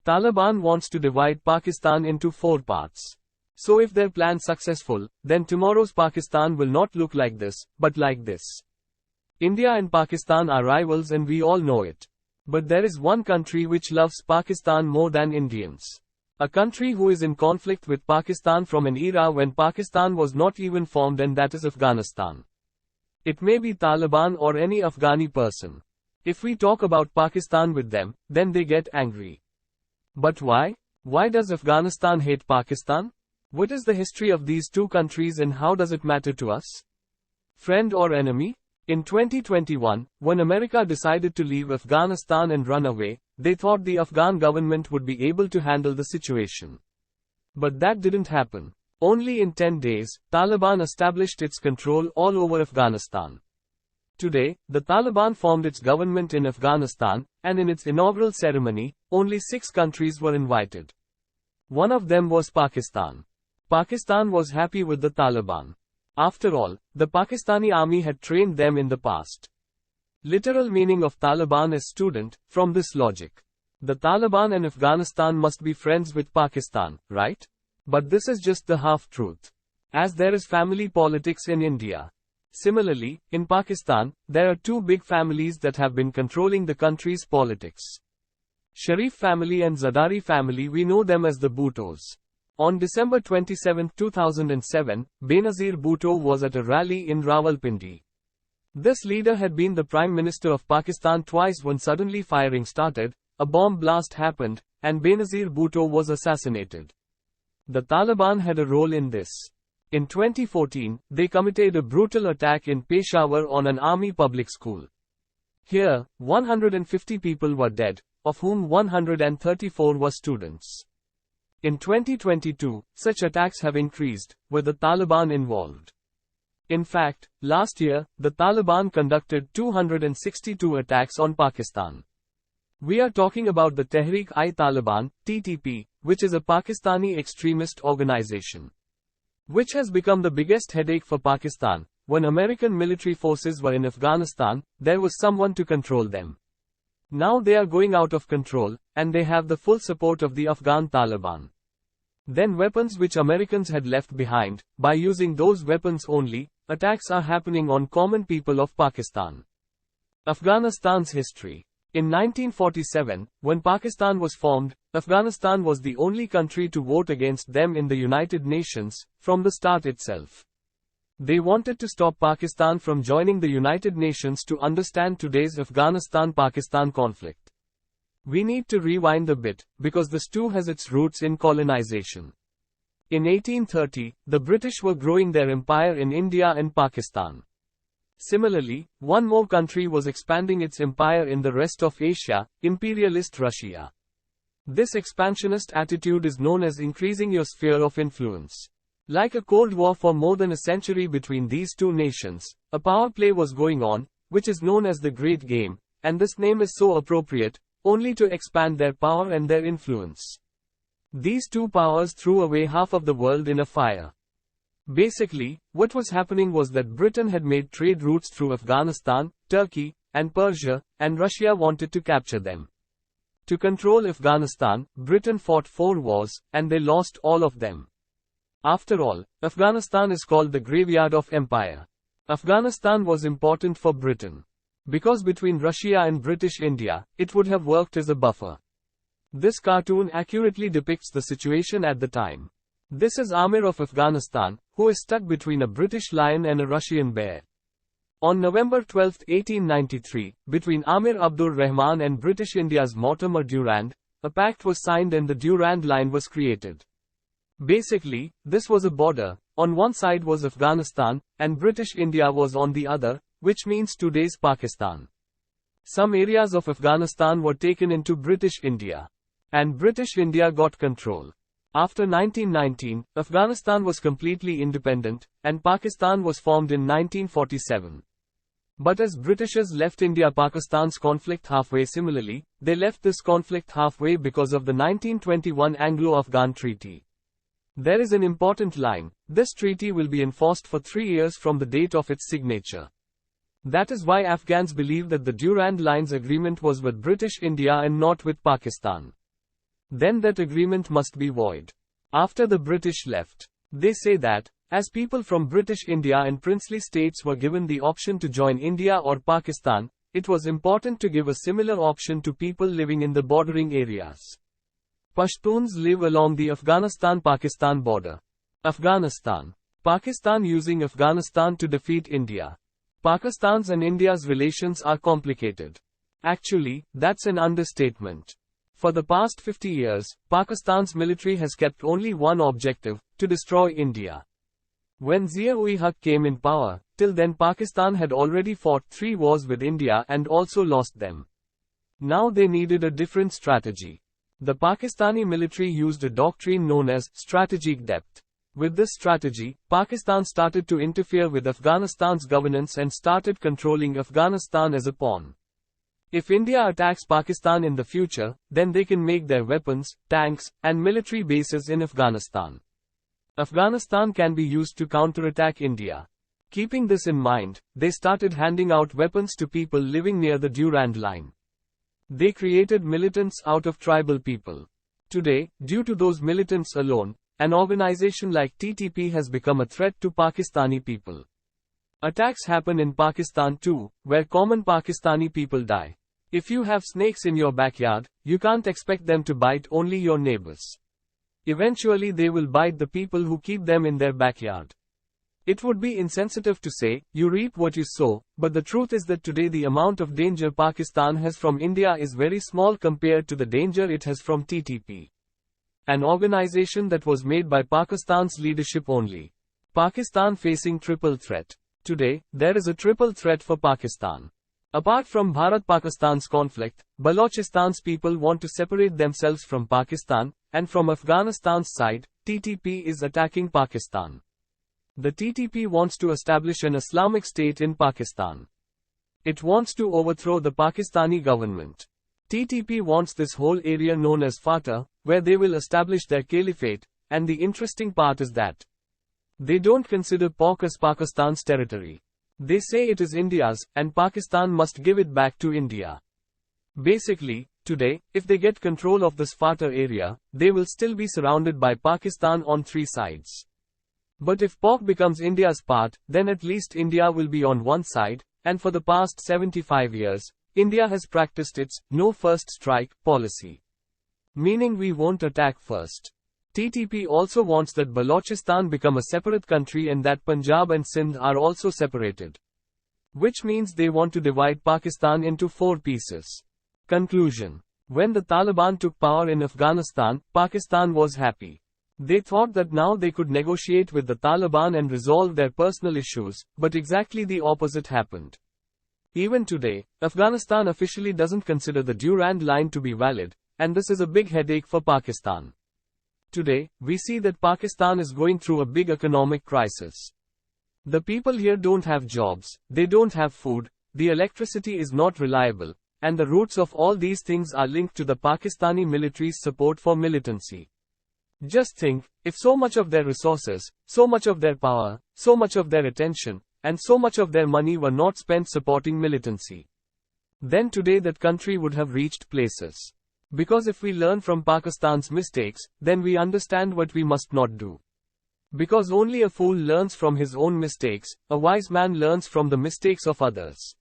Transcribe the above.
Taliban wants to divide Pakistan into 4 parts. So if their plan's successful, then tomorrow's Pakistan will not look like this, but like this. India and Pakistan are rivals and we all know it. But there is one country which loves Pakistan more than Indians. A country who is in conflict with Pakistan from an era when Pakistan was not even formed, and that is Afghanistan. It may be Taliban or any Afghani person. If we talk about Pakistan with them, then they get angry. But why? Why does Afghanistan hate Pakistan? What is the history of these two countries and how does it matter to us? Friend or enemy? In 2021, when America decided to leave Afghanistan and run away, they thought the Afghan government would be able to handle the situation. But that didn't happen. Only in 10 days, Taliban established its control all over Afghanistan. Today, the Taliban formed its government in Afghanistan, and in its inaugural ceremony, only 6 countries were invited. One of them was Pakistan. Pakistan was happy with the Taliban. After all, the Pakistani army had trained them in the past. Literal meaning of Taliban is student, from this logic. The Taliban and Afghanistan must be friends with Pakistan, right? But this is just the half-truth. As there is family politics in India. Similarly, in Pakistan, there are 2 big families that have been controlling the country's politics. Sharif family and Zardari family, we know them as the Bhuttos. On December 27, 2007, Benazir Bhutto was at a rally in Rawalpindi. This leader had been the Prime Minister of Pakistan twice when suddenly firing started, a bomb blast happened, and Benazir Bhutto was assassinated. The Taliban had a role in this. In 2014, they committed a brutal attack in Peshawar on an army public school. Here, 150 people were dead, of whom 134 were students. In 2022, such attacks have increased, with the Taliban involved. In fact, last year, the Taliban conducted 262 attacks on Pakistan. We are talking about the Tehreek-i-Taliban, TTP, which is a Pakistani extremist organization, which has become the biggest headache for Pakistan. When American military forces were in Afghanistan, there was someone to control them. Now they are going out of control, and they have the full support of the Afghan Taliban. Then weapons which Americans had left behind, by using those weapons only, attacks are happening on common people of Pakistan. Afghanistan's history. In 1947, when Pakistan was formed, Afghanistan was the only country to vote against them in the United Nations, from the start itself. They wanted to stop Pakistan from joining the United Nations to understand today's Afghanistan-Pakistan conflict. We need to rewind a bit, because this too has its roots in colonization. In 1830, the British were growing their empire in India and Pakistan. Similarly, one more country was expanding its empire in the rest of Asia, imperialist Russia. This expansionist attitude is known as increasing your sphere of influence. Like a Cold War for more than a century between these two nations, a power play was going on, which is known as the Great Game, and this name is so appropriate, only to expand their power and their influence. These two powers threw away half of the world in a fire. Basically, what was happening was that Britain had made trade routes through Afghanistan, Turkey, and Persia, and Russia wanted to capture them. To control Afghanistan, Britain fought 4 wars, and they lost all of them. After all, Afghanistan is called the graveyard of empire. Afghanistan was important for Britain. Because between Russia and British India, it would have worked as a buffer. This cartoon accurately depicts the situation at the time. This is Amir of Afghanistan, who is stuck between a British lion and a Russian bear. On November 12, 1893, between Amir Abdur Rahman and British India's Mortimer Durand, a pact was signed and the Durand Line was created. Basically, this was a border. On one side was Afghanistan, and British India was on the other, which means today's Pakistan. Some areas of Afghanistan were taken into British India. And British India got control. After 1919, Afghanistan was completely independent, and Pakistan was formed in 1947. But as Britishers left India-Pakistan's conflict halfway, similarly, they left this conflict halfway because of the 1921 Anglo-Afghan Treaty. There is an important line: this treaty will be enforced for 3 years from the date of its signature. That is why Afghans believe that the Durand Line's agreement was with British India and not with Pakistan. then that agreement must be void. After the British left, they say that, as people from British India and princely states were given the option to join India or Pakistan, it was important to give a similar option to people living in the bordering areas. Pashtuns live along the Afghanistan-Pakistan border. Afghanistan. Pakistan using Afghanistan to defeat India. Pakistan's and India's relations are complicated. Actually, that's an understatement. For the past 50 years, Pakistan's military has kept only one objective, to destroy India. When Zia-ul-Haq came in power, till then Pakistan had already fought 3 wars with India and also lost them. Now they needed a different strategy. The Pakistani military used a doctrine known as strategic depth. With this strategy, Pakistan started to interfere with Afghanistan's governance and started controlling Afghanistan as a pawn. If India attacks Pakistan in the future, then they can make their weapons, tanks, and military bases in Afghanistan. Afghanistan can be used to counterattack India. Keeping this in mind, they started handing out weapons to people living near the Durand Line. They created militants out of tribal people. Today, due to those militants alone, an organization like TTP has become a threat to Pakistani people. Attacks happen in Pakistan too, where common Pakistani people die. If you have snakes in your backyard, you can't expect them to bite only your neighbors. Eventually they will bite the people who keep them in their backyard. It would be insensitive to say, you reap what you sow, but the truth is that today the amount of danger Pakistan has from India is very small compared to the danger it has from TTP. An organization that was made by Pakistan's leadership only. Pakistan facing triple threat. Today, there is a triple threat for Pakistan. Apart from Bharat-Pakistan's conflict, Balochistan's people want to separate themselves from Pakistan, and from Afghanistan's side, TTP is attacking Pakistan. The TTP wants to establish an Islamic state in Pakistan. It wants to overthrow the Pakistani government. TTP wants this whole area known as FATA, where they will establish their caliphate, and the interesting part is that they don't consider Pak as Pakistan's territory. They say it is India's, and Pakistan must give it back to India. Basically, today, if they get control of this FATA area, they will still be surrounded by Pakistan on 3 sides. But if Pak becomes India's part, then at least India will be on one side, and for the past 75 years, India has practiced its no first strike policy. Meaning we won't attack first. TTP also wants that Balochistan become a separate country and that Punjab and Sindh are also separated. Which means they want to divide Pakistan into 4 pieces. Conclusion. When the Taliban took power in Afghanistan, Pakistan was happy. They thought that now they could negotiate with the Taliban and resolve their personal issues, but exactly the opposite happened. Even today, Afghanistan officially doesn't consider the Durand Line to be valid, and this is a big headache for Pakistan. Today, we see that Pakistan is going through a big economic crisis. The people here don't have jobs, they don't have food, the electricity is not reliable, and the roots of all these things are linked to the Pakistani military's support for militancy. Just think, if so much of their resources, so much of their power, so much of their attention, and so much of their money were not spent supporting militancy. Then today that country would have reached places. Because if we learn from Pakistan's mistakes, then we understand what we must not do. Because only a fool learns from his own mistakes, a wise man learns from the mistakes of others.